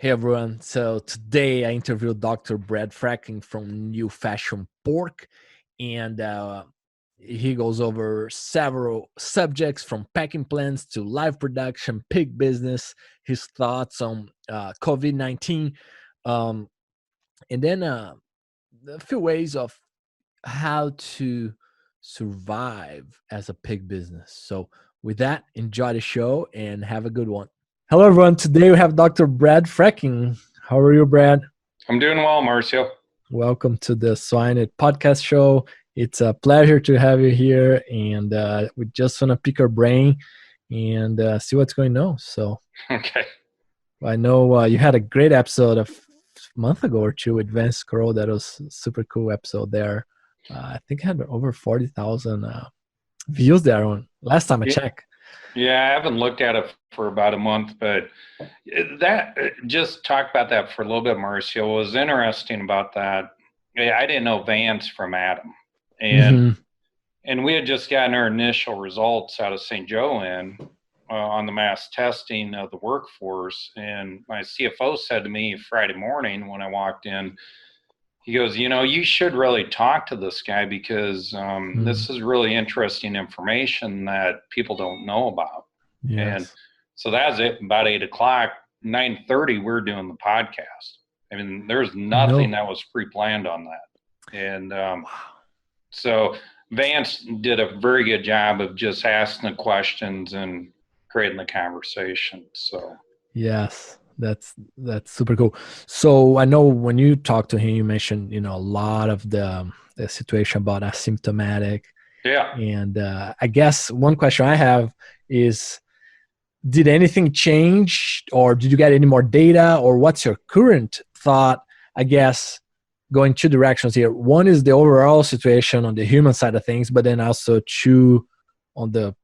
Hey everyone, so today I interviewed Dr. Brad Freking from 𝘬𝗫𝗶𝘃𝗀𝗃, and he goes over several subjects from packing plants to live production, pig business, his thoughts on COVID-19, and then a few ways of how to survive as a pig business. So with that, enjoy the show and have a good one. Hello, everyone. Today we have Dr. Brad Freking. How are you, Brad? I'm doing well, Marcio. Welcome to the Swine podcast show. It's a pleasure to have you here, and we just want to pick your brain and see what's going on. So, okay. I know you had a great episode a month ago or two with 𝘮𝗰𝗁𝗁. That was a super cool episode there. I think it had over 40,000 views there on last time I checked. Yeah, I haven't looked at it for about a month, but that just talk about that for a little bit, Marcio. What was interesting about that, I didn't know Vance from Adam, and we had just gotten our initial results out of St. Joe on the mass testing of the workforce, and my CFO said to me Friday morning when I walked in, he goes, you should really talk to this guy because this is really interesting information that people don't know about. Yes. And so that was it. About 8 o'clock, 9:30, we're doing the podcast. I mean, there's nothing that was pre-planned on that. And so Vance did a very good job of just asking the questions and creating the conversation. So yes. That's super cool. So I know when you talked to him, you mentioned, a lot of the situation about asymptomatic. Yeah. And I guess one question I have is, did anything change, or did you get any more data, or what's your current thought? I guess going two directions here. One is the overall situation on the human side of things, but then also two on the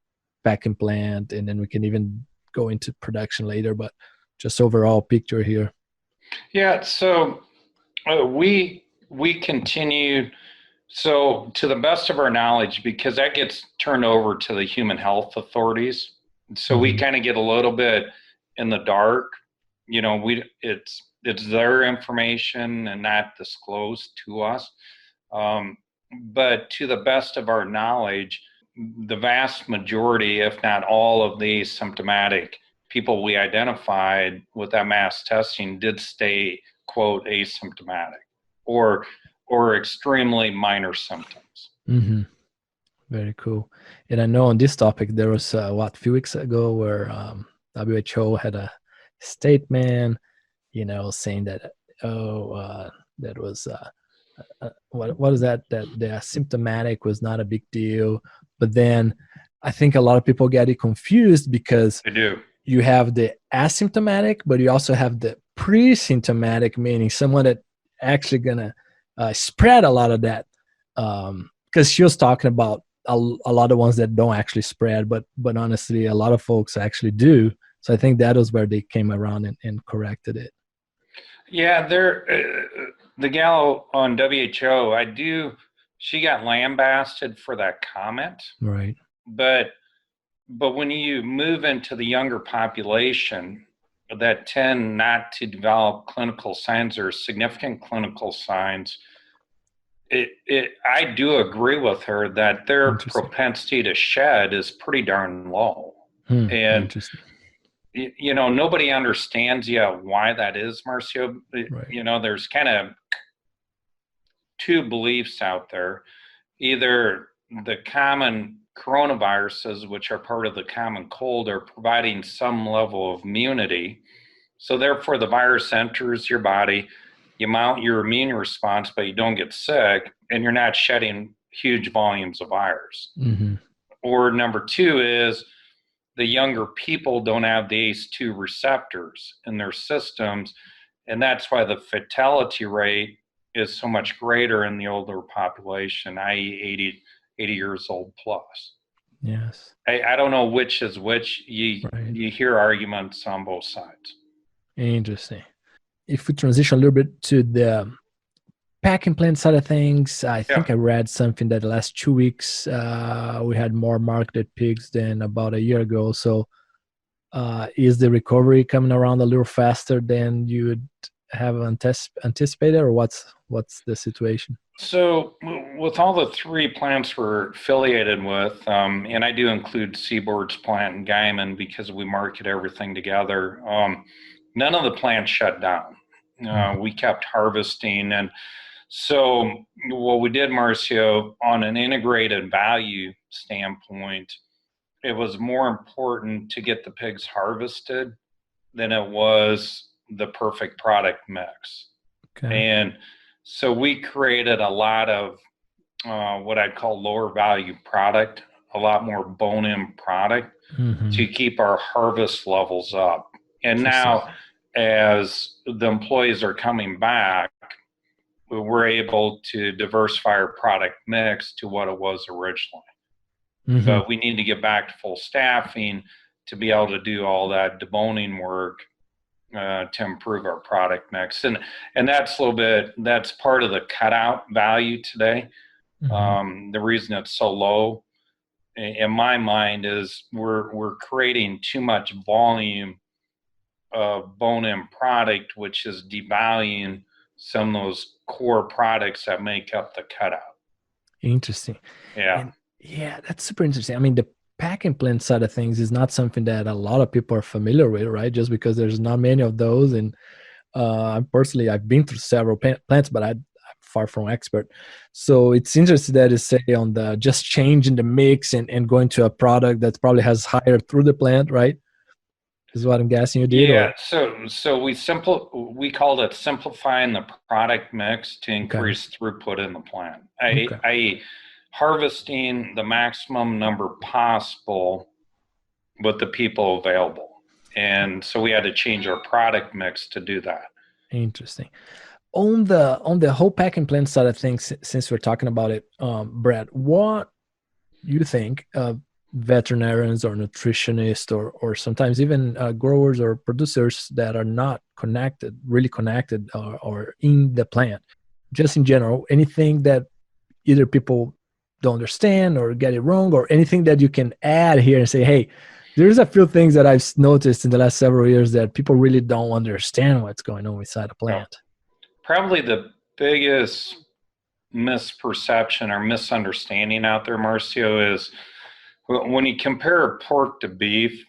packing plant, and then we can even go into production later. But just overall picture here. Yeah, so we continue, so to the best of our knowledge, because that gets turned over to the human health authorities. So we kind of get a little bit in the dark. It's their information and not disclosed to us. But to the best of our knowledge, the vast majority, if not all of the symptomatic people we identified with that mass testing did stay, quote, asymptomatic or extremely minor symptoms. Very cool. And I know on this topic, there was a few weeks ago where WHO had a statement, saying that, that was, what is that the asymptomatic was not a big deal. But then I think a lot of people get it confused because they do. You have the asymptomatic, but you also have the pre-symptomatic, meaning someone that actually gonna spread a lot of that. Because she was talking about a lot of ones that don't actually spread, but honestly, a lot of folks actually do. So I think that was where they came around and corrected it. Yeah, the gal on WHO, she got lambasted for that comment. Right. But when you move into the younger population that tend not to develop clinical signs or significant clinical signs, I do agree with her that their propensity to shed is pretty darn low. And, nobody understands yet why that is, Marcio. Right. There's kind of two beliefs out there. Either the common coronaviruses, which are part of the common cold, are providing some level of immunity. So therefore the virus enters your body, you mount your immune response, but you don't get sick, and you're not shedding huge volumes of virus. Or number two is the younger people don't have the ACE2 receptors in their systems, and that's why the fatality rate is so much greater in the older population, i.e. 80 years old plus. Yes. I don't know which is which. You hear arguments on both sides. Interesting. If we transition a little bit to the packing plant side of things, I think I read something that the last 2 weeks we had more marketed pigs than about a year ago. So Is the recovery coming around a little faster than you would have anticipated, or what's the situation? So with all the 3 plants we're affiliated with, and I do include Seaboard's plant and 𝘬𝘰𝘈 because we market everything together, none of the plants shut down. We kept harvesting. And so what we did, Marcio, on an integrated value standpoint, it was more important to get the pigs harvested than it was the perfect product mix. Okay. And so we created a lot of what I'd call lower value product, a lot more bone-in product to keep our harvest levels up. And now as the employees are coming back, we're able to diversify our product mix to what it was originally. But we need to get back to full staffing to be able to do all that deboning work to improve our product mix. And that's a little bit, that's part of the cutout value today. The reason it's so low in my mind is we're creating too much volume of bone-in product, which is devaluing some of those core products that make up the cutout. Interesting. Yeah. And yeah, that's super interesting. I mean, the packing plant side of things is not something that a lot of people are familiar with, right? Just because there's not many of those. And personally, I've been through several plants, but I'm far from expert. So it's interesting that you say on the just changing the mix and going to a product that probably has higher through the plant, right? Is what I'm guessing you did. Yeah. So we called it simplifying the product mix to increase throughput in the plant. I harvesting the maximum number possible with the people available. And so we had to change our product mix to do that. Interesting. On the whole packing plant side of things, since we're talking about it, Brad, what you think veterinarians or nutritionists or sometimes even growers or producers that are not really connected or in the plant, just in general, anything that either people don't understand or get it wrong, or anything that you can add here and say, hey, there's a few things that I've noticed in the last several years that people really don't understand what's going on inside a plant. Probably the biggest misperception or misunderstanding out there, Marcio, is when you compare pork to beef,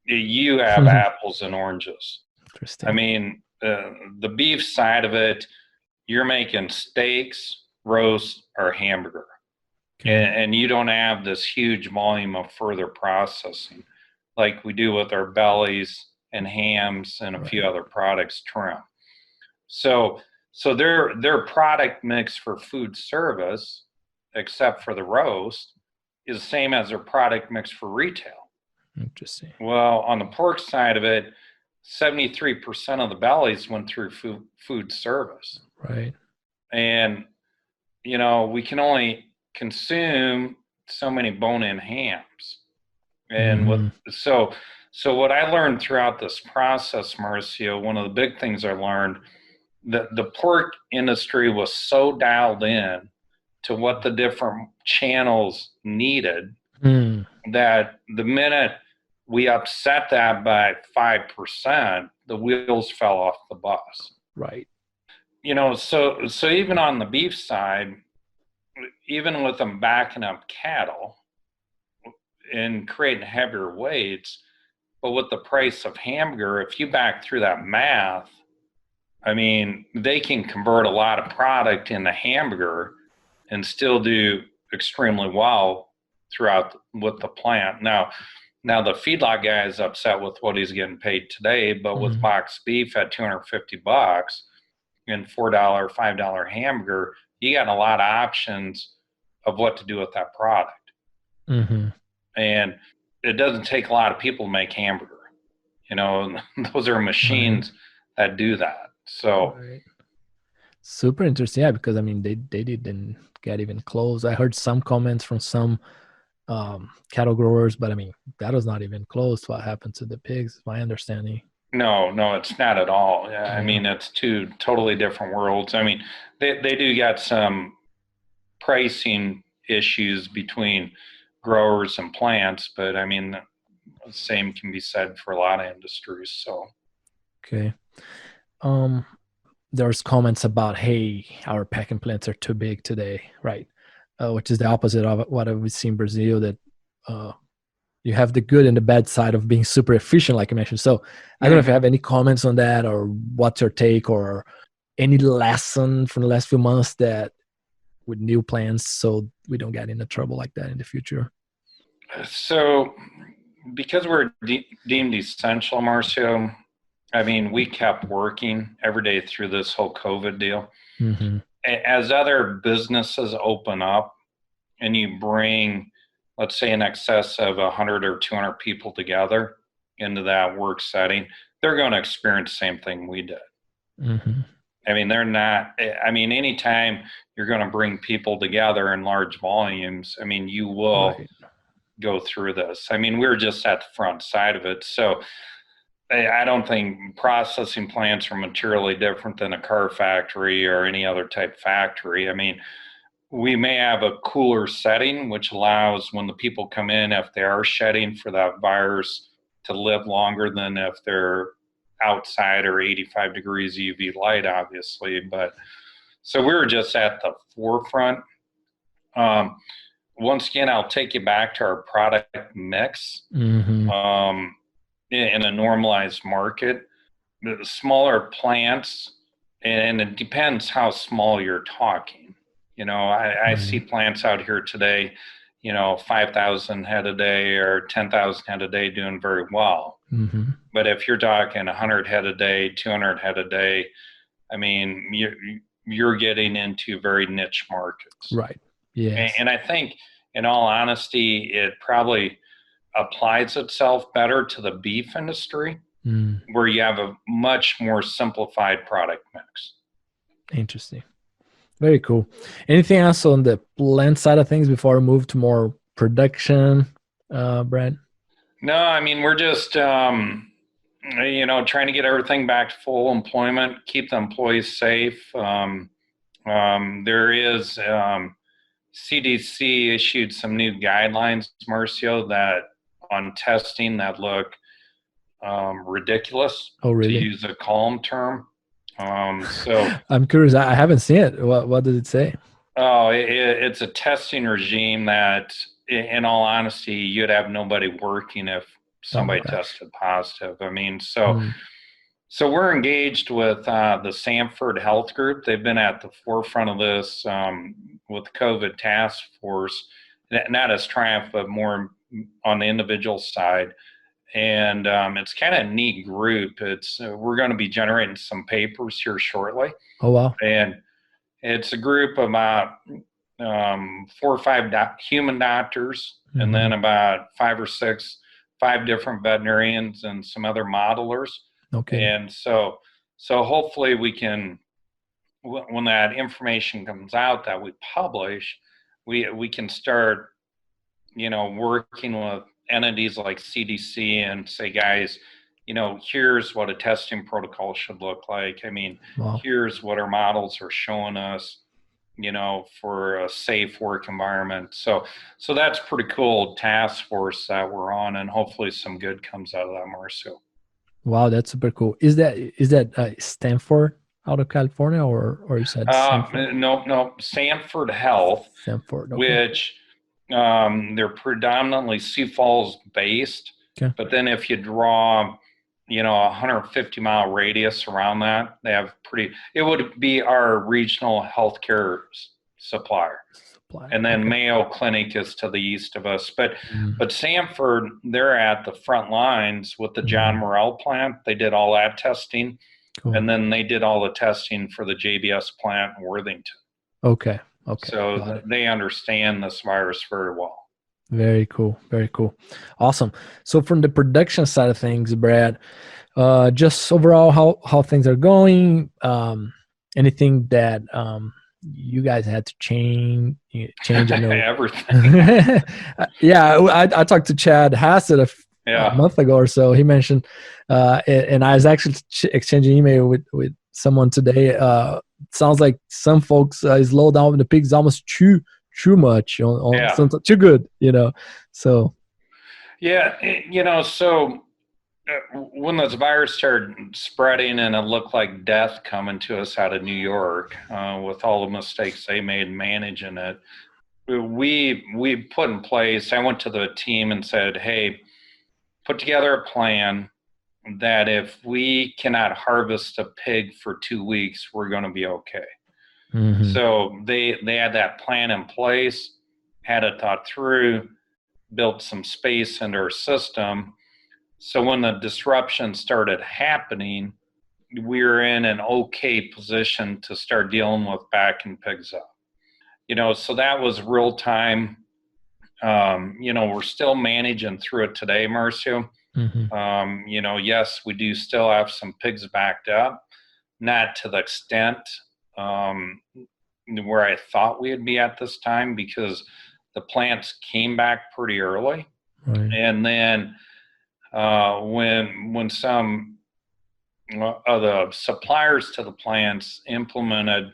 you have apples and oranges. Interesting. I mean, the beef side of it, you're making steaks, roast, or hamburger. And you don't have this huge volume of further processing like we do with our bellies and hams and a few other products, trim. So their product mix for food service, except for the roast, is the same as their product mix for retail. Interesting. Well, on the pork side of it, 73% of the bellies went through food service. Right. And, you know, we can only consume so many bone-in hams. And so what I learned throughout this process, Marcio, one of the big things I learned, that the pork industry was so dialed in to what the different channels needed that the minute we upset that by 5%, the wheels fell off the bus. Right. You know, so even on the beef side, even with them backing up cattle and creating heavier weights, but with the price of hamburger, if you back through that math, I mean, they can convert a lot of product into hamburger and still do extremely well throughout with the plant. Now the feedlot guy is upset with what he's getting paid today, but with boxed beef at $250 and $4, $5 hamburger, you got a lot of options of what to do with that product. And it doesn't take a lot of people to make hamburger. You know, those are machines that do that. So super interesting. Yeah, because I mean, they didn't get even close. I heard some comments from some cattle growers, but I mean, that was not even close to what happened to the pigs, my understanding. No, it's not at all. I mean, it's two totally different worlds. I mean, they do got some pricing issues between growers and plants, but I mean, same can be said for a lot of industries. So, okay. There's comments about, hey, our packing plants are too big today, right? Which is the opposite of what we see in Brazil, that you have the good and the bad side of being super efficient, like you mentioned. So I don't know if you have any comments on that, or what's your take, or any lesson from the last few months that with new plans, so we don't get into trouble like that in the future. So because we're deemed essential, Marcio, I mean, we kept working every day through this whole COVID deal. Mm-hmm. As other businesses open up and you bring, let's say, in excess of 100 or 200 people together into that work setting, they're going to experience the same thing we did. Mm-hmm. I mean, anytime you're going to bring people together in large volumes, I mean, you will go through this. I mean, we're just at the front side of it. So I don't think processing plants are materially different than a car factory or any other type factory. I mean, we may have a cooler setting, which allows when the people come in, if they are shedding, for that virus to live longer than if they're outside or 85 degrees UV light, obviously. But so we were just at the forefront. Once again, I'll take you back to our product mix. Mm-hmm. In a normalized market, the smaller plants, and it depends how small you're talking. You know, I see plants out here today, 5,000 head a day or 10,000 head a day doing very well. Mm-hmm. But if you're talking 100 head a day, 200 head a day, I mean, you're getting into very niche markets. Right. Yeah. And I think, in all honesty, it probably applies itself better to the beef industry, where you have a much more simplified product mix. Interesting. Very cool. Anything else on the plant side of things before we move to more production, Brad? No, I mean, we're just, trying to get everything back to full employment, keep the employees safe. There is CDC issued some new guidelines, Marcio, that on testing that look ridiculous. Oh, really? To use a calm term. So I'm curious. I haven't seen it. What did it say? Oh, it's a testing regime that, in all honesty, you'd have nobody working if somebody tested positive. I mean, so we're engaged with the Sanford Health Group. They've been at the forefront of this with the COVID task force, not as Triumph, but more on the individual side. And it's kind of a neat group. We're going to be generating some papers here shortly. Oh, wow. And it's a group of about 4 or 5 human doctors, and then about 5 or 6 different veterinarians and some other modelers. Okay. And so hopefully we can, when that information comes out that we publish, we can start, working with entities like CDC and say, guys, here's what a testing protocol should look like. I mean, here's what our models are showing us, for a safe work environment. So that's pretty cool task force that we're on, and hopefully some good comes out of that, Marcio. Wow, that's super cool. Is that Stanford out of California, or you said Sanford? No, Sanford Health. Sanford, okay. Which they're predominantly Sioux Falls based. Okay. But then if you draw, a 150-mile radius around that, they have it would be our regional healthcare supplier. And then Mayo Clinic is to the east of us. But Sanford, they're at the front lines with the John Morrell plant. They did all that testing. Cool. And then they did all the testing for the JBS plant in Worthington. Okay. So they understand this virus very well. Very cool. Very cool. Awesome. So from the production side of things, Brad, just overall how things are going, anything that you guys had to change. I know everything. Yeah, I talked to 𝗕𝗿𝘄 a month ago or so. He mentioned, and I was actually exchanging email with someone today. Sounds like some folks slow down with the pigs almost too much, too good, So Yeah, so when this virus started spreading and it looked like death coming to us out of New York, with all the mistakes they made managing it, we put in place, I went to the team and said, hey, put together a plan that if we cannot harvest a pig for 2 weeks, we're going to be okay. Mm-hmm. So they had that plan in place, had it thought through, built some space into our system. So when the disruption started happening, we were in an okay position to start dealing with backing pigs up. So that was real time. We're still managing through it today, Marcio. Mm-hmm. Yes, we do still have some pigs backed up, not to the extent where I thought we'd be at this time, because the plants came back pretty early. Right. And then when some of the suppliers to the plants implemented,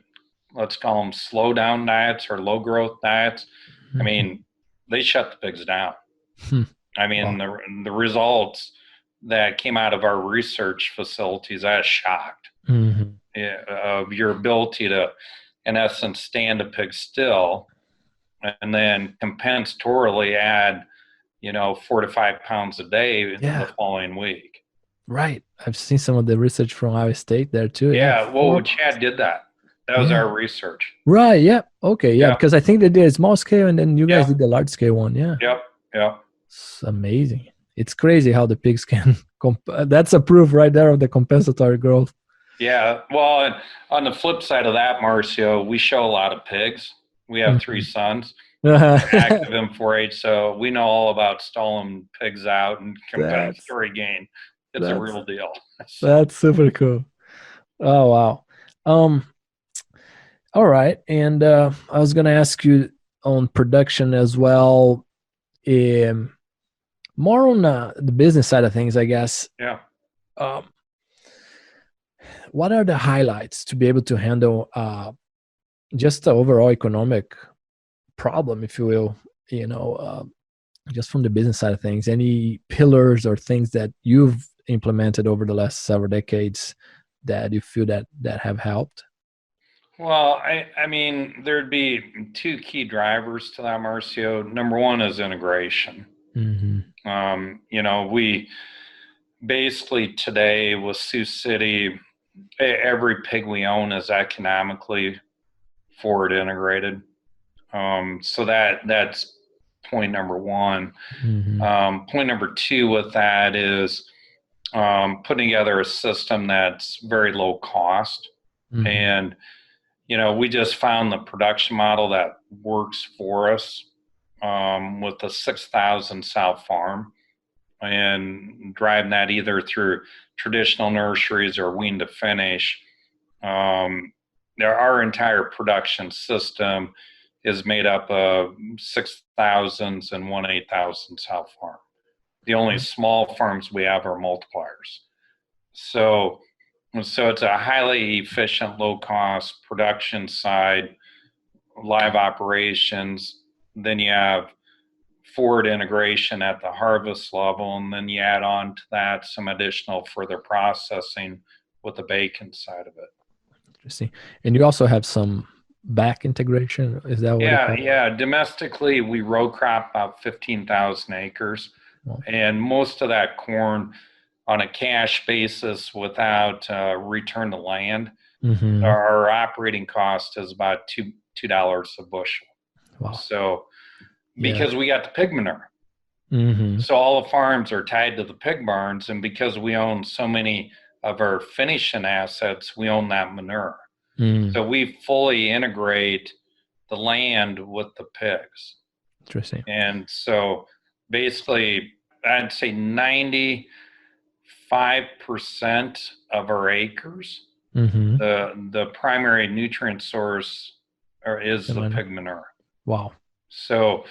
let's call them slow down diets or low growth diets, mm-hmm. I mean, they shut the pigs down. I mean, wow. the results that came out of our research facilities, I was shocked, mm-hmm. Of your ability to, in essence, stand a pig still and then compensatorily add, 4 to 5 pounds a day the following week. Right. I've seen some of the research from Iowa State there too. Yeah. Well, Chad did that. That was our research. Right. Yeah. Okay. Yeah. Because I think they did a small scale and then you guys did the large scale one. Yeah. Yep. It's amazing. It's crazy how the pigs can, that's a proof right there of the compensatory growth. Yeah. Well, and on the flip side of that, Marcio, we show a lot of pigs. We have 3 sons. Active in 4-H, so we know all about stalling pigs out and compensatory gain. It's a real deal. That's super cool. Oh, wow. All right. And I was going to ask you on production as well, more on the business side of things, I guess. Yeah. What are the highlights to be able to handle just the overall economic problem, if you will, just from the business side of things? Any pillars or things that you've implemented over the last several decades that you feel that have helped? Well, I mean, there'd be 2 key drivers to that, Marcio. Number one is integration. Mm-hmm. We basically today with Sioux City, every pig we own is economically forward integrated. So that's point number one. Mm-hmm. Point number 2 with that is putting together a system that's very low cost. Mm-hmm. And, we just found the production model that works for us with the 6,000 sow farm, and driving that either through traditional nurseries or wean to finish. Our entire production system is made up of 6,000s and 1/8,000 sow farm. The only small farms we have are multipliers. So it's a highly efficient, low cost production side, live operations. Then you have forward integration at the harvest level, and then you add on to that some additional further processing with the bacon side of it. Interesting. And you also have some back integration, is that what? Yeah. Domestically, we row crop about 15,000 acres. Wow. And most of that corn on a cash basis without return to land, mm-hmm. our operating cost is about $2 a bushel. Wow. So because we got the pig manure. Mm-hmm. So all the farms are tied to the pig barns, and because we own so many of our finishing assets, we own that manure. Mm. So we fully integrate the land with the pigs. Interesting. And so basically, I'd say 95% of our acres, mm-hmm. the primary nutrient source is the pig manure. Wow. So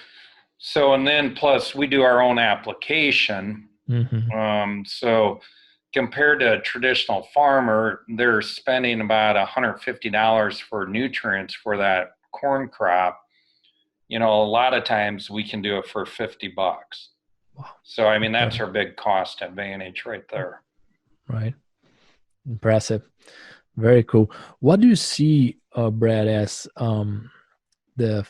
and then plus we do our own application. Mm-hmm. So compared to a traditional farmer, they're spending about $150 for nutrients for that corn crop. A lot of times we can do it for $50. Wow. So, I mean, that's our big cost advantage right there. Right. Impressive. Very cool. What do you see, Brad, as the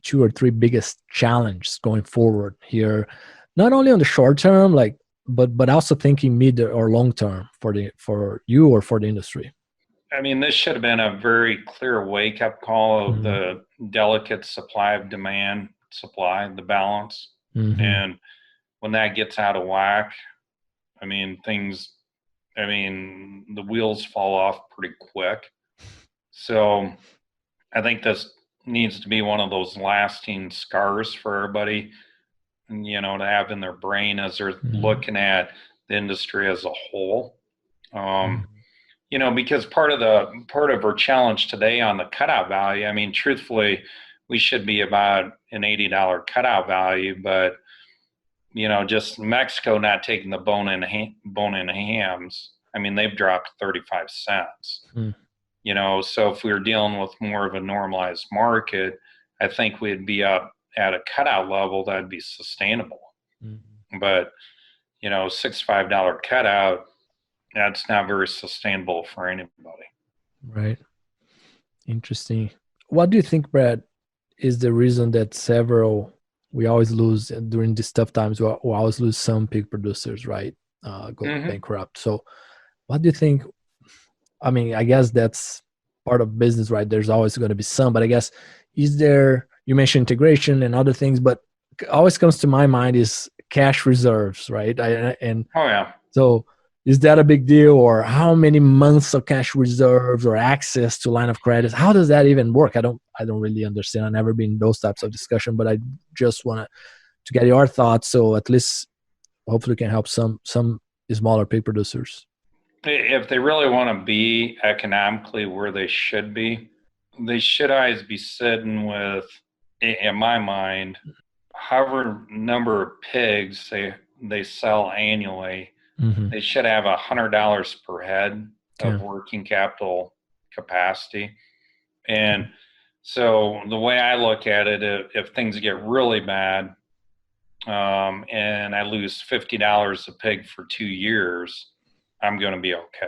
two or three biggest challenges going forward here, not only on the short term, like, but also thinking mid or long term for you or for the industry? I mean, this should have been a very clear wake up call of the delicate supply of demand, the balance. And when that gets out of whack, I mean, the wheels fall off pretty quick. So I think this needs to be one of those lasting scars for everybody, you know, to have in their brain as they're looking at the industry as a whole. You know, because part of our challenge today on the cutout value, I mean, truthfully, we should be about an $80 cutout value, but you know, just Mexico not taking the bone-in hams, I mean, they've dropped 35 cents. You know, so if we were dealing with more of a normalized market, I think we'd be up at a cutout level that'd be sustainable. But, you know, $65 cutout, that's not very sustainable for anybody. Right. Interesting. What do you think, Brad, is the reason that we always lose during these tough times? We always lose some pig producers, right? Go bankrupt. So what do you think? I mean, I guess that's part of business, right? There's always going to be some, but I guess, you mentioned integration and other things, but always comes to my mind is cash reserves, right? So is that a big deal, or how many months of cash reserves or access to line of credit? How does that even work? I don't really understand. I've never been in those types of discussion, but I just want to get your thoughts. So at least hopefully can help some smaller pig producers. If they really want to be economically where they should always be sitting with, in my mind, however number of pigs they sell annually, they should have $100 per head of working capital capacity. And so the way I look at it, if things get really bad, and I lose $50 a pig for 2 years, I'm going to be okay.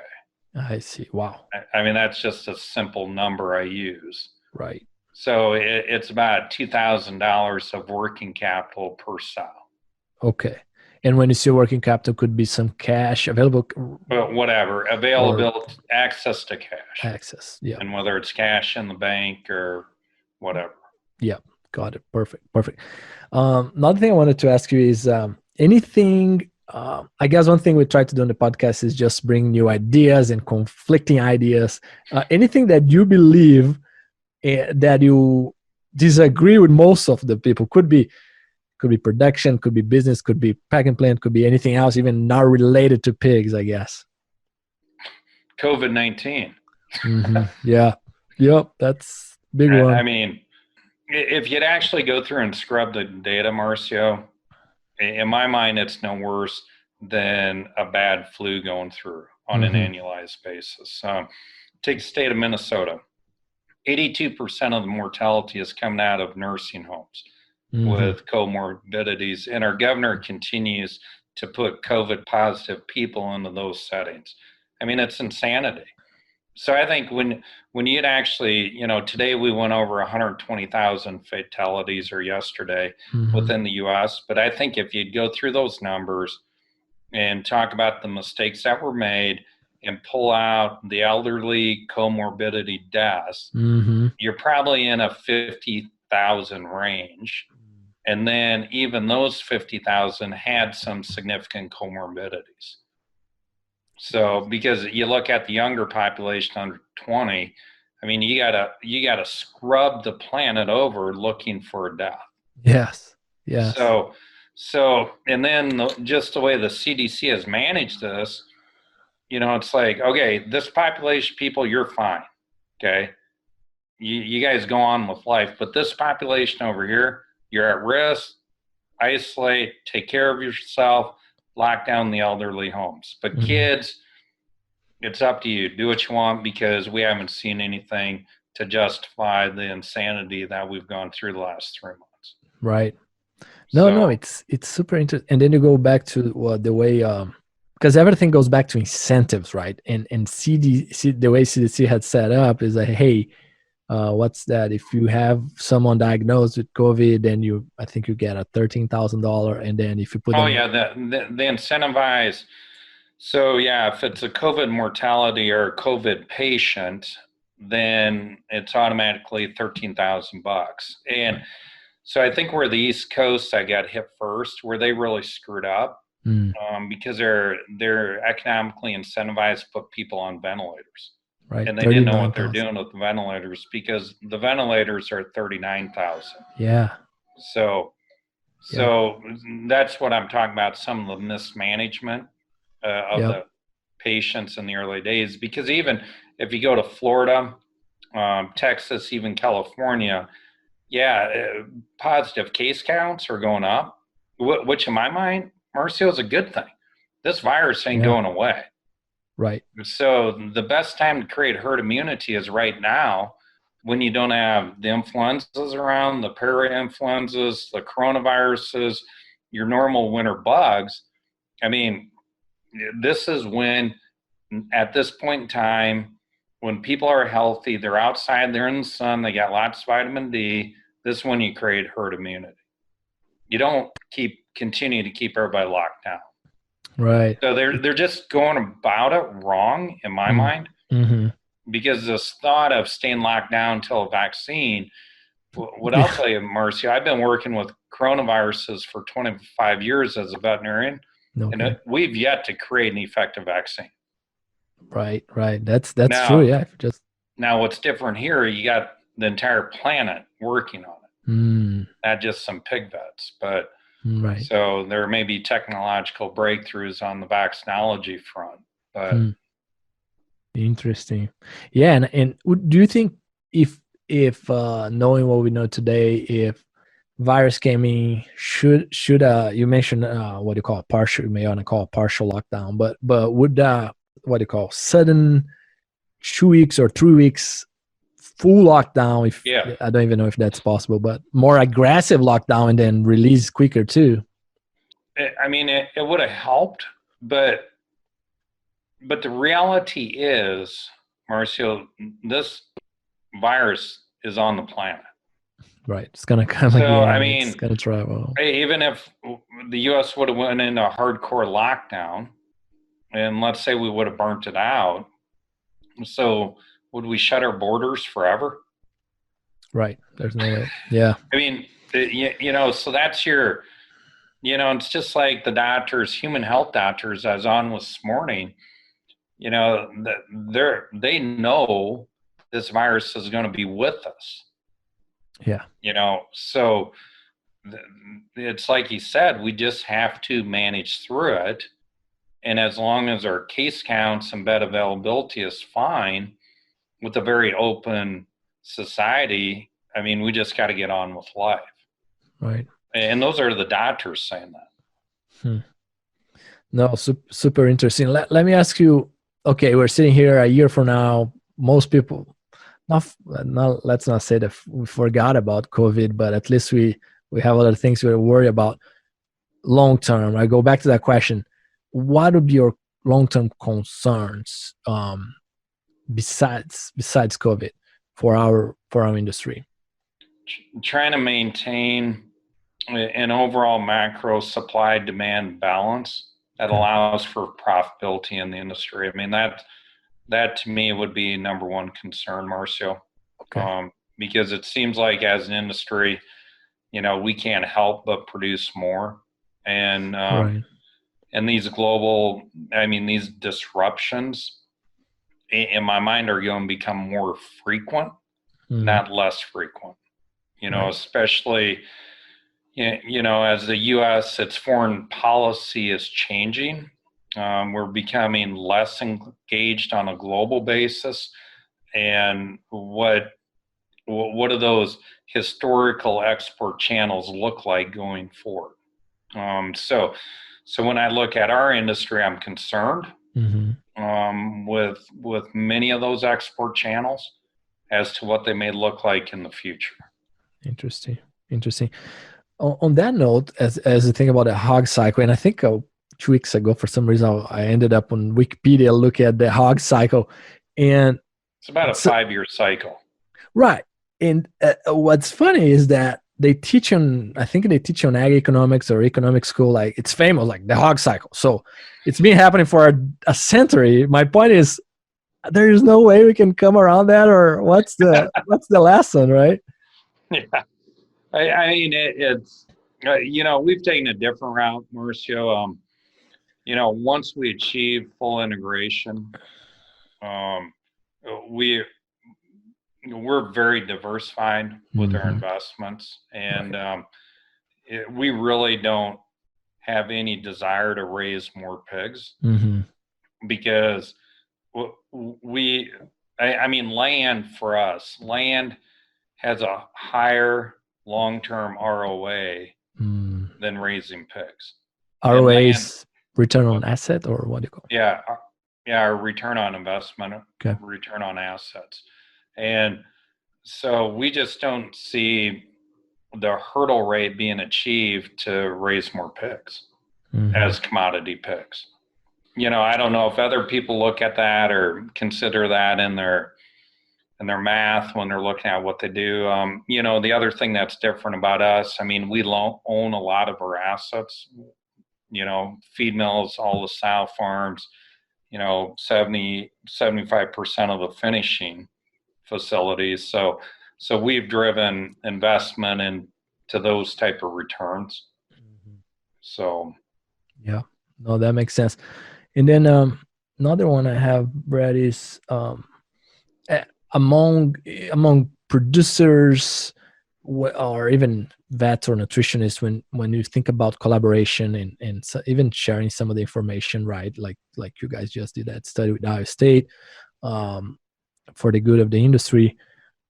I see. Wow. I mean, that's just a simple number I use. Right. So it's about $2,000 of working capital per sow. Okay. And when you say working capital, could be some cash available. But whatever, available access to cash. Access, yeah. And whether it's cash in the bank or whatever. Yeah, got it. Perfect. Another thing I wanted to ask you is anything. I guess one thing we try to do on the podcast is just bring new ideas and conflicting ideas. Anything that you believe that you disagree with most of the people, could be production, could be business, could be packing plant, could be anything else, even not related to pigs, I guess. COVID-19. Yeah. Yep. That's a big one. I mean, if you'd actually go through and scrub the data, Marcio, in my mind, it's no worse than a bad flu going through on an annualized basis. Take the state of Minnesota. 82% of the mortality is coming out of nursing homes with comorbidities. And our governor continues to put COVID positive people into those settings. I mean, it's insanity. So I think when you'd actually, you know, today we went over 120,000 fatalities, or yesterday, within the U.S. But I think if you'd go through those numbers and talk about the mistakes that were made and pull out the elderly comorbidity deaths, you're probably in a 50,000 range. And then even those 50,000 had some significant comorbidities. So, because you look at the younger population under 20, I mean, you gotta scrub the planet over looking for a death. Yes. Yeah. So, and then just the way the CDC has managed this, you know, it's like, okay, this population of people, you're fine. Okay. You guys go on with life, but this population over here, you're at risk, isolate, take care of yourself, lock down the elderly homes. But kids, it's up to you. Do what you want, because we haven't seen anything to justify the insanity that we've gone through the last 3 months. Right. No, it's super interesting. And then you go back to the way, because everything goes back to incentives, right? And the way CDC had set up is like, hey, what's that? If you have someone diagnosed with COVID, then I think you get a $13,000, and then if you put the incentivize. So yeah, if it's a COVID mortality or a COVID patient, then it's automatically $13,000. And so I think where the East Coast I got hit first, where they really screwed up, because they're economically incentivized to put people on ventilators. Right. And they didn't know what they're doing with the ventilators, because the ventilators are $39,000. Yeah. So that's what I'm talking about, some of the mismanagement of the patients in the early days. Because even if you go to Florida, Texas, even California, positive case counts are going up, which in my mind, Marcio, is a good thing. This virus ain't going away. Right. So the best time to create herd immunity is right now, when you don't have the influenzas around, the parainfluenzas, the coronaviruses, your normal winter bugs. I mean, this is when, at this point in time, when people are healthy, they're outside, they're in the sun, they got lots of vitamin D, this is when you create herd immunity. You don't continue to keep everybody locked down. Right. So they're just going about it wrong, in my mind, because this thought of staying locked down until a vaccine. What I'll tell you, Marcio, I've been working with coronaviruses for 25 years as a veterinarian, and we've yet to create an effective vaccine. Right. That's now, true. Yeah. Now, what's different here? You got the entire planet working on it, not just some pig vets, but. Right. So there may be technological breakthroughs on the vaccinology front, but interesting. Yeah, and do you think if knowing what we know today, if virus came in, should you mentioned what do you call it, partial? You may want to call it partial lockdown, but would what do you call sudden 2 weeks or 3 weeks full lockdown, I don't even know if that's possible, but more aggressive lockdown and then release quicker too? I mean, it would have helped, but the reality is, Marcio, this virus is on the planet. Right. It's going to come again. So, I mean, it's going to travel. Even if the U.S. would have went into a hardcore lockdown, and let's say we would have burnt it out, so would we shut our borders forever? Right. There's no way. Yeah. I mean, so that's your, it's just like the doctors, human health doctors I was on with this morning, they know this virus is going to be with us. Yeah. So it's like he said, we just have to manage through it. And as long as our case counts and bed availability is fine, with a very open society, I mean, we just got to get on with life. Right. And those are the doctors saying that. No, super interesting. Let me ask you, okay, we're sitting here a year from now, most people, let's not say that we forgot about COVID, but at least we have other things we're worried about long term. I go back to that question. What would be your long-term concerns besides COVID for our industry? Trying to maintain an overall macro supply demand balance that allows for profitability in the industry. I mean, that to me would be number one concern, Marcio. Okay. Because it seems like as an industry, we can't help but produce more. And right. And these these disruptions, in my mind, are going to become more frequent, not less frequent. Right. Especially, as the U.S., its foreign policy is changing. We're becoming less engaged on a global basis. And what do those historical export channels look like going forward? So when I look at our industry, I'm concerned with many of those export channels as to what they may look like in the future. Interesting. On that note, as you think about the hog cycle, and I think 2 weeks ago, for some reason, I ended up on Wikipedia looking at the hog cycle, and it's about a 5-year cycle. Right. And what's funny is that they teach I think they teach on ag economics or economic school, like it's famous, like the hog cycle. So it's been happening for a century. My point is, there is no way we can come around that, or what's the lesson, right? Yeah. I mean, it's, we've taken a different route, Mauricio. Once we achieve full integration, we're very diversified with our investments, and we really don't have any desire to raise more pigs, because land for us, land has a higher long-term ROA than raising pigs. ROA is return on asset, or what do you call it? Yeah, our return on investment, return on assets. And so we just don't see the hurdle rate being achieved to raise more pigs as commodity pigs. I don't know if other people look at that or consider that in their math when they're looking at what they do. The other thing that's different about us, we own a lot of our assets, feed mills, all the sow farms, 75% of the finishing facilities. So we've driven investment into those type of returns. So. Yeah, no, that makes sense. And then another one I have, Brad, is among producers or even vets or nutritionists, when you think about collaboration and so even sharing some of the information, right? Like you guys just did that study with Iowa State for the good of the industry.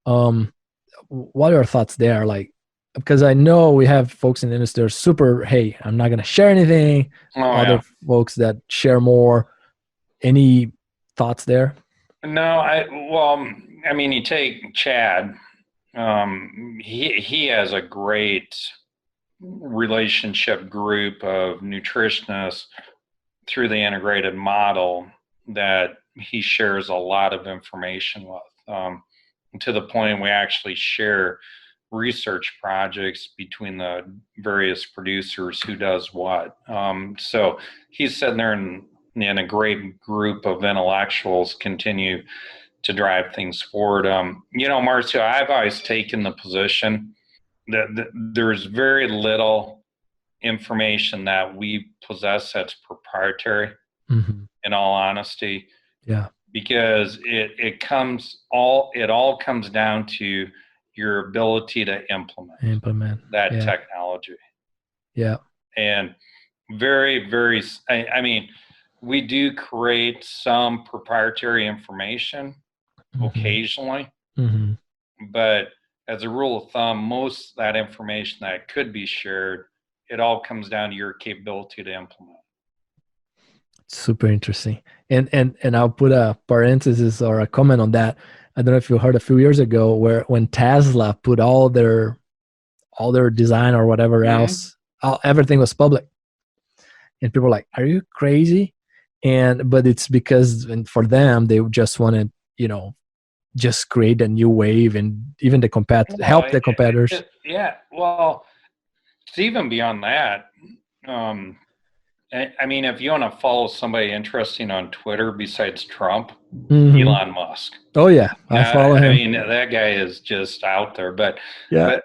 What are your thoughts there? Like, because I know we have folks in the industry that are super, hey, I'm not going to share anything. Other folks that share more. Any thoughts there? No, you take Chad. He has a great relationship group of nutritionists through the integrated model that he shares a lot of information with, to the point we actually share research projects between the various producers who does what. So he's sitting there in a great group of intellectuals continue to drive things forward. Marcio, I've always taken the position that there's very little information that we possess that's proprietary, in all honesty. Yeah. Because it all comes down to your ability to implement that technology. Yeah. And very, very, we do create some proprietary information occasionally, but as a rule of thumb, most of that information that could be shared, it all comes down to your capability to implement. Super interesting. And I'll put a parenthesis or a comment on that. I don't know if you heard a few years ago when Tesla put all their design or whatever else, everything was public, and people were like, "Are you crazy?" But it's because for them they just wanted, just create a new wave and even help the competitors. Well, it's even beyond that. If you want to follow somebody interesting on Twitter besides Trump, Elon Musk. Oh yeah, I follow him. That guy is just out there. But I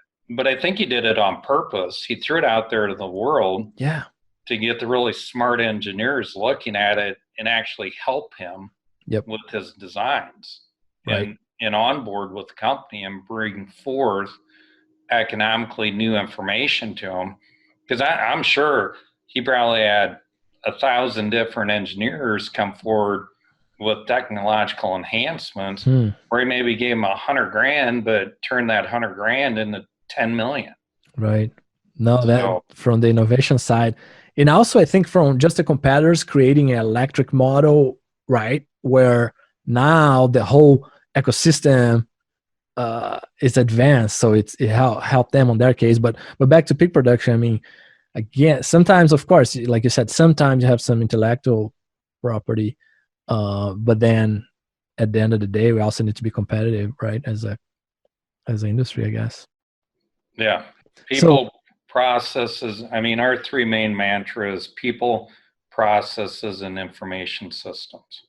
think he did it on purpose. He threw it out there to the world. Yeah. To get the really smart engineers looking at it and actually help him with his designs, and on board with the company and bring forth economically new information to him. Because I'm sure he probably had 1,000 different engineers come forward with technological enhancements where he maybe gave him $100,000, but turned that $100,000 into 10 million. Right. No, that from the innovation side. And also I think from just the competitors creating an electric model, right? Where now the whole ecosystem is advanced, so it helped them on their case. But back to pig production, I mean, again, sometimes, of course, like you said, sometimes you have some intellectual property, but then at the end of the day, we also need to be competitive, right? As an industry, I guess. Yeah. People, processes. I mean, our three main mantras: people, processes, and information systems.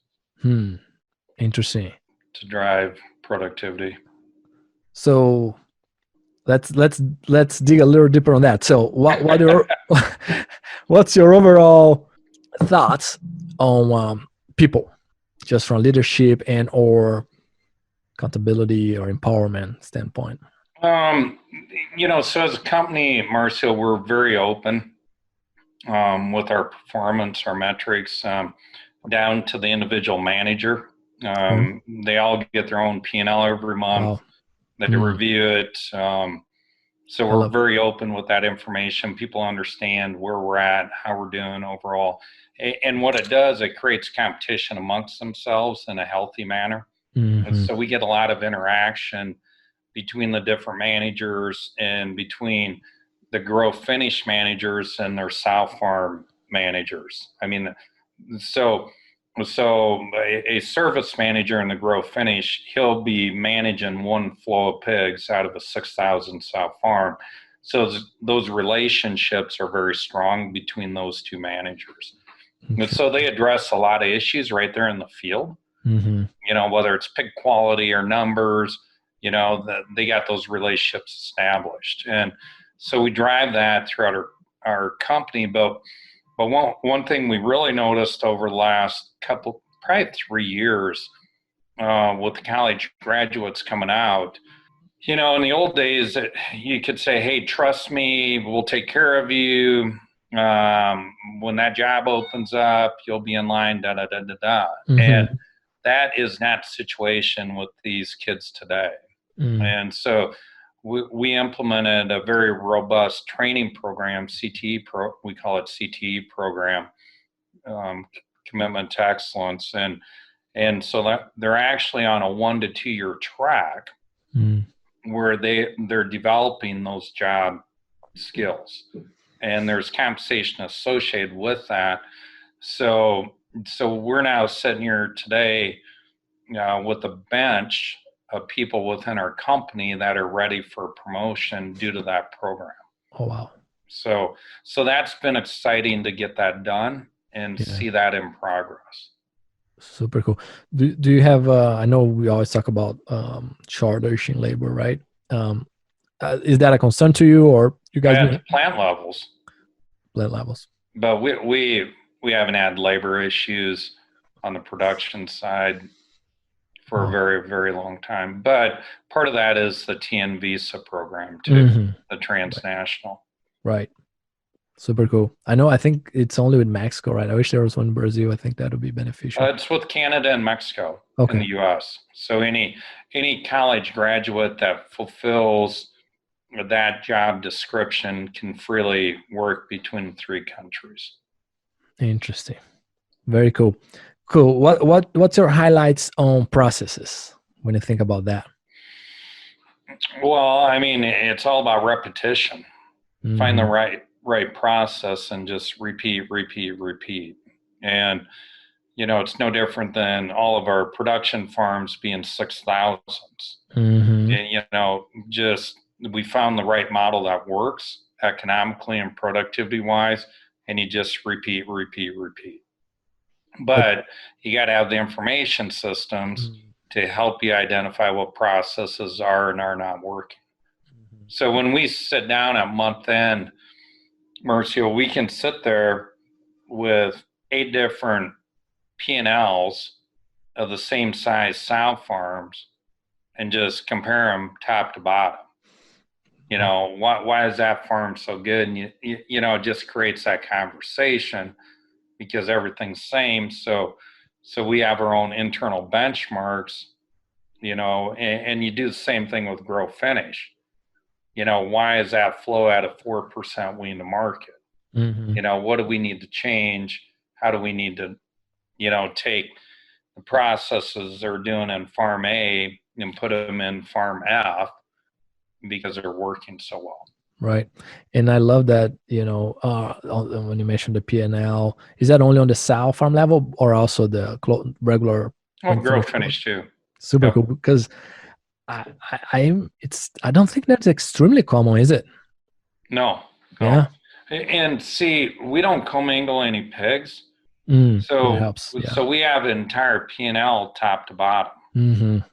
Interesting. To drive productivity. So let's dig a little deeper on that. So what your what's your overall thoughts on people, just from leadership and or accountability or empowerment standpoint? So as a company, Marcio, we're very open with our performance, our metrics, down to the individual manager. They all get their own P&L every month. Wow. They review it. So we're very open with that information. People understand where we're at, how we're doing overall. And what it does, it creates competition amongst themselves in a healthy manner. And so we get a lot of interaction between the different managers and between the grow finish managers and their sow farm managers. I mean, so a service manager in the grow finish, he'll be managing one flow of pigs out of a 6,000 sow farm. So those relationships are very strong between those two managers. And so they address a lot of issues right there in the field. Whether it's pig quality or numbers, they got those relationships established. And so we drive that throughout our company. But one thing we really noticed over the last probably 3 years, with the college graduates coming out, in the old days, you could say, hey, trust me, we'll take care of you. When that job opens up, you'll be in line, da-da-da-da-da. And that is not the situation with these kids today. And so we implemented a very robust training program, we call it CTE program, Commitment to Excellence. And so that they're actually on a 1 to 2 year track where they're developing those job skills. And there's compensation associated with that. So we're now sitting here today with a bench of people within our company that are ready for promotion due to that program. Oh, wow. So that's been exciting to get that done and see that in progress. Super cool. Do you have, I know we always talk about shortage in labor, right? Is that a concern to you, or you guys? Plant levels. Plant levels. But we haven't had labor issues on the production side for a very, very long time. But part of that is the TN visa program too, the transnational. Right. Super cool. I think it's only with Mexico, right? I wish there was one in Brazil. I think that would be beneficial. It's with Canada and Mexico in the U.S. So any college graduate that fulfills that job description can freely work between 3 countries. Interesting. Very cool. Cool. What's your highlights on processes when you think about that? Well, I mean, it's all about repetition. Find the right process and just repeat. And it's no different than all of our production farms being 6,000s. And just we found the right model that works economically and productivity wise, and you just repeat. But you got to have the information systems to help you identify what processes are and are not working. So when we sit down at month end, Marcio, we can sit there with 8 different P&Ls of the same size sow farms and just compare them top to bottom. Why is that farm so good? And it just creates that conversation because everything's the same. So we have our own internal benchmarks, and you do the same thing with grow finish. Why is that flow at a 4% wean to market? What do we need to change? How do we need to, take the processes they're doing in farm A and put them in farm F because they're working so well. Right. And I love that, when you mentioned the P&L, is that only on the sow farm level or also the regular? Grow finish too. Super cool, because I don't think that's extremely common, is it? No. Yeah. And see, we don't commingle any pigs. So it helps. Yeah. So we have an entire P&L top to bottom.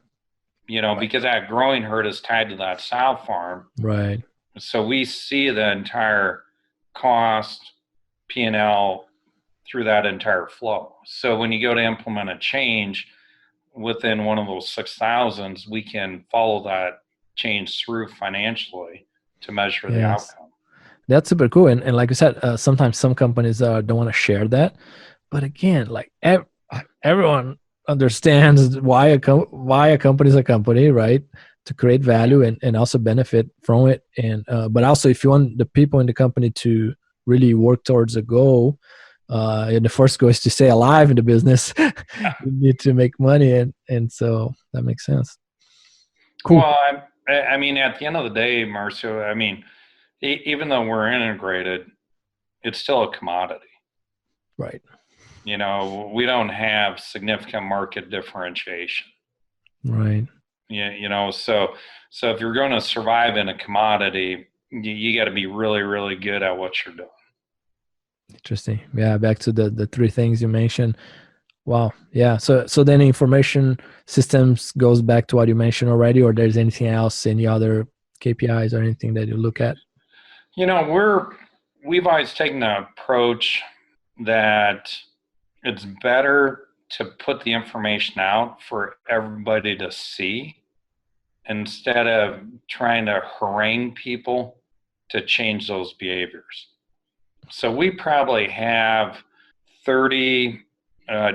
Because that growing herd is tied to that sow farm. Right. So we see the entire cost P&L through that entire flow. So when you go to implement a change within one of those 6,000s, we can follow that change through financially to measure the outcome. That's super cool. And like you said, sometimes some companies don't want to share that. But again, like everyone understands why a company is a company, right? To create value and also benefit from it. And but also, if you want the people in the company to really work towards a goal, and the first goal is to stay alive in the business, you need to make money. And so that makes sense. Cool. Well, I mean, at the end of the day, Marcio, I mean, even though we're integrated, it's still a commodity. Right. We don't have significant market differentiation. Right. So if you're going to survive in a commodity, you got to be really, really good at what you're doing. Interesting. Yeah. Back to the three things you mentioned. Wow. Yeah. So then information systems goes back to what you mentioned already, or there's anything else, any other KPIs or anything that you look at? We've always taken the approach that it's better to put the information out for everybody to see instead of trying to harangue people to change those behaviors. So we probably have 30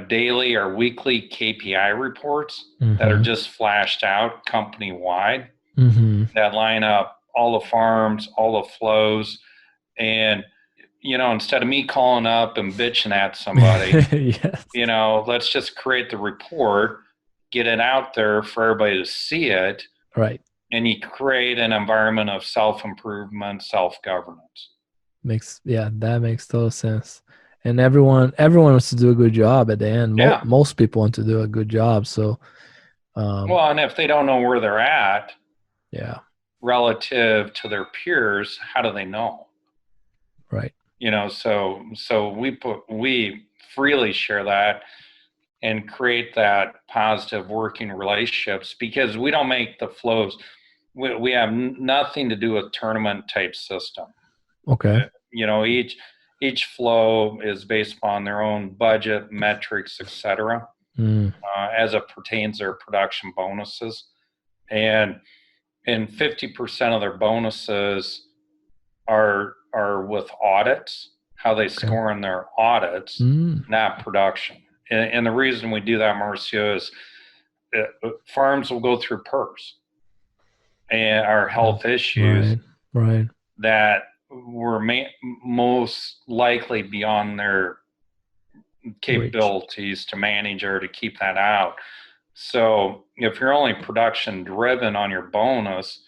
daily or weekly KPI reports that are just flashed out company-wide that line up all the farms, all the flows, and instead of me calling up and bitching at somebody, let's just create the report, get it out there for everybody to see it. Right. And you create an environment of self-improvement, self-governance. That makes total sense. And everyone wants to do a good job at the end. Most people want to do a good job. So, and if they don't know where they're at, relative to their peers, how do they know? Right. So we freely share that and create that positive working relationships, because we don't make the flows. We have nothing to do with tournament type system. Okay. Each flow is based upon their own budget, metrics, etc., as it pertains to their production bonuses. And 50% of their bonuses are with audits, how they score in their audits, not production. And the reason we do that, Marcio, is farms will go through PRRS and our health issues that were most likely beyond their capabilities to manage or to keep that out. So if you're only production driven on your bonus,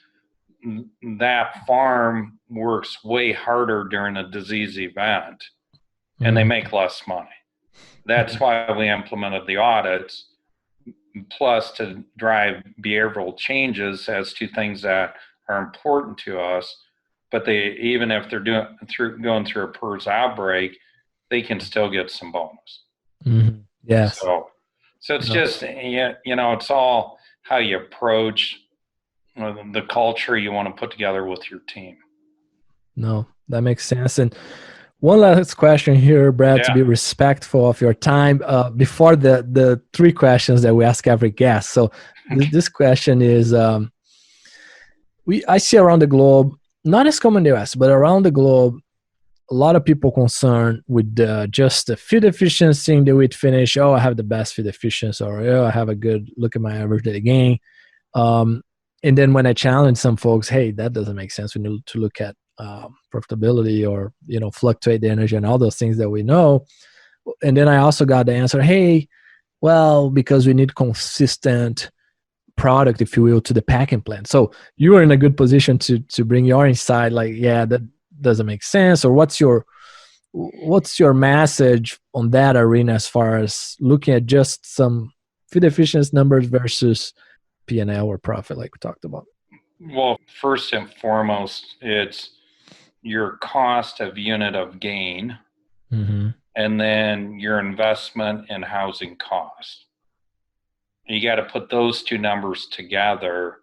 that farm works way harder during a disease event and they make less money. That's why we implemented the audits, plus to drive behavioral changes as to things that are important to us. But even if they're going through a PRRS outbreak, they can still get some bonus. Yes. So it's just, it's all how you approach the culture you want to put together with your team. No, that makes sense. And one last question here, Brad, to be respectful of your time, before the three questions that we ask every guest. So this question is, I see around the globe, not as common in the US, but around the globe, a lot of people concerned with just the feed efficiency in the wheat finish. Oh, I have the best feed efficiency, or I have a good look at my average daily gain. And then when I challenge some folks, hey, that doesn't make sense. We need to look at profitability or, fluctuate the energy and all those things that we know. And then I also got the answer, hey, well, because we need consistent product, if you will, to the packing plant. So you are in a good position to bring your insight, like, yeah, that doesn't make sense, or what's your message on that arena as far as looking at just some feed efficiency numbers versus P&L or profit, like we talked about? Well, first and foremost, it's your cost of unit of gain, and then your investment in housing cost. You got to put those two numbers together,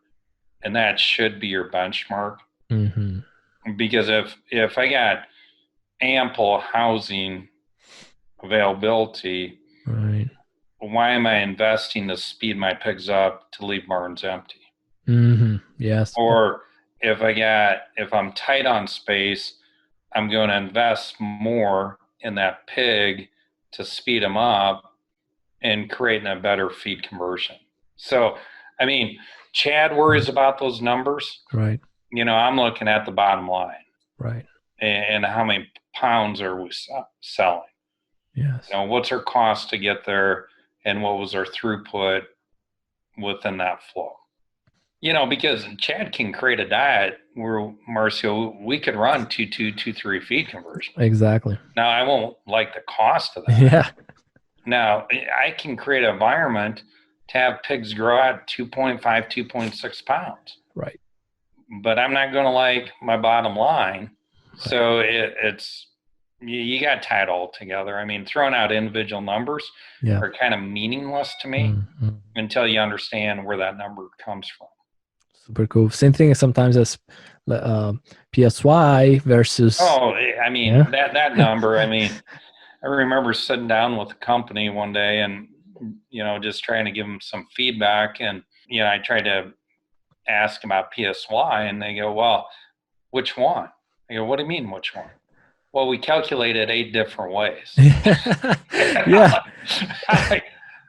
and that should be your benchmark. Because if I got ample housing availability, right, why am I investing to speed my pigs up to leave barns empty? Yes. Or if I'm tight on space, I'm going to invest more in that pig to speed them up and creating a better feed conversion. So, I mean, Chad worries about those numbers. Right. I'm looking at the bottom line. Right. And how many pounds are we selling? Yes. What's our cost to get there, and what was our throughput within that flow? Because Chad can create a diet where, Marcio, we could run 2.2, 2.3 feed conversion. Exactly. Now, I won't like the cost of that. Yeah. Now, I can create an environment to have pigs grow at 2.5, 2.6 pounds. Right. But I'm not going to like my bottom line. Right. So it's you got to tie it all together. I mean, throwing out individual numbers are kind of meaningless to me until you understand where that number comes from. Super cool. Same thing sometimes as PSY versus. Oh, I mean, that number, I mean, I remember sitting down with a company one day and, just trying to give them some feedback. And, I tried to ask them about PSY, and they go, well, which one? I go, what do you mean, which one? Well, we calculated 8 different ways. Yeah.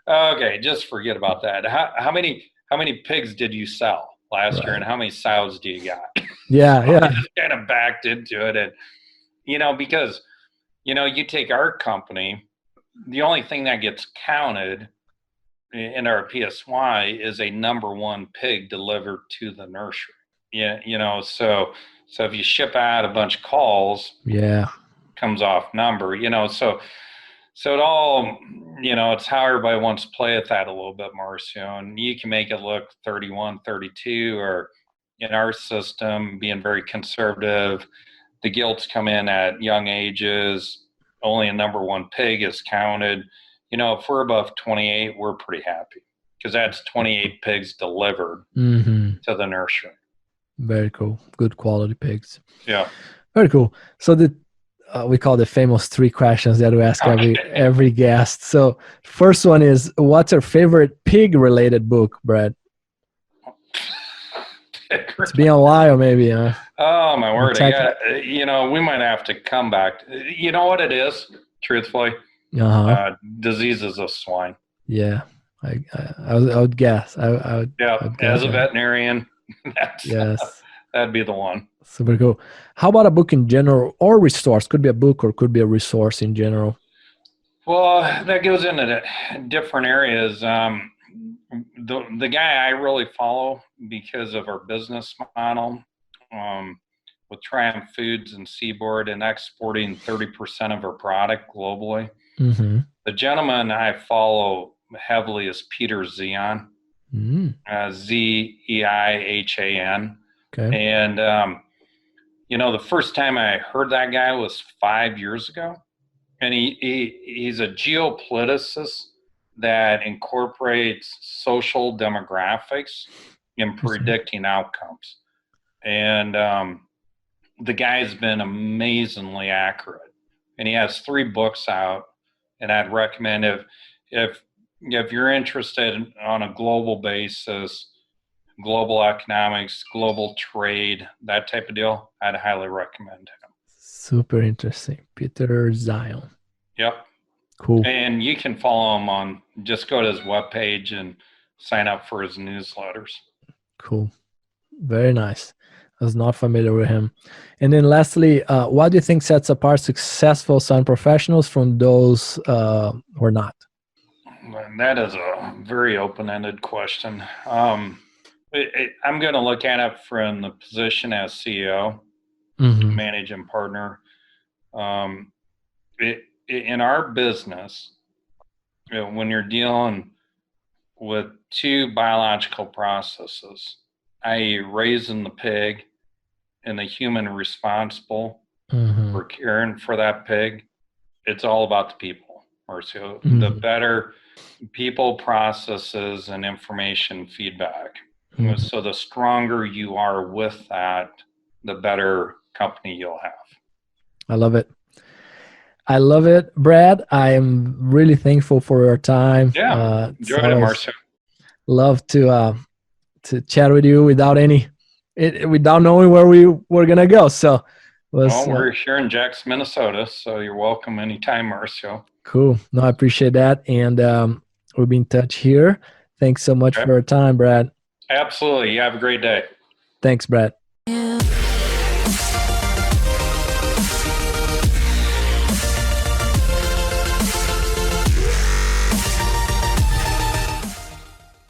Okay, just forget about that. How many pigs did you sell last year, and how many sows do you got? Yeah. I just kind of backed into it. And, because, you take our company, the only thing that gets counted in our PSY is a number 1 pig delivered to the nursery. So if you ship out a bunch of calls, comes off number, so it all, it's how everybody wants to play at that a little bit more. And you can make it look 31, 32, or in our system, being very conservative, the gilts come in at young ages, only a number 1 pig is counted. If we're above 28, we're pretty happy, because that's 28 pigs delivered to the nursery. Very cool. Good quality pigs. Yeah. Very cool. So we call the famous 3 questions that we ask every guest. So first one is, what's your favorite pig-related book, Brad? It's been a while, maybe. Huh? Oh, my word. We might have to come back. You know what it is, truthfully? Diseases of swine. Yeah. I would guess. I would as a veterinarian, that'd be the one. Super cool. How about a book in general, or resource? Could be a book or could be a resource in general. Well, that goes into different areas. The guy I really follow, because of our business model, with Triumph Foods and Seaboard and exporting 30% of our product globally. The gentleman I follow heavily is Peter Zeihan, 𝗍𝗰𝘳𝘁𝘀. Okay. And, the first time I heard that guy was 5 years ago. And he's a geopoliticist that incorporates social demographics in predicting outcomes. And the guy's been amazingly accurate. And he has 3 books out. And I'd recommend, if you're interested on a global basis, global economics, global trade, that type of deal, I'd highly recommend him. Super interesting. Peter Zeihan. Yep. Cool. And you can follow him just go to his webpage and sign up for his newsletters. Cool. Very nice. I was not familiar with him. And then lastly, what do you think sets apart successful swine professionals from those who are not? That is a very open-ended question. I'm going to look at it from the position as CEO, managing partner. In our business, when you're dealing with two biological processes, i.e. raising the pig and the human responsible for caring for that pig, it's all about the people. So the better people, processes, and information feedback. So the stronger you are with that, the better company you'll have. I love it. I love it, Brad. I am really thankful for your time. Yeah, enjoyed it, Marcio. Love to chat with you without knowing where we were gonna go. So, we're here in Jackson, Minnesota, so you're welcome anytime, Marcio. Cool. No, I appreciate that, and we'll be in touch here. Thanks so much for your time, Brad. Absolutely. You have a great day. Thanks, Brad.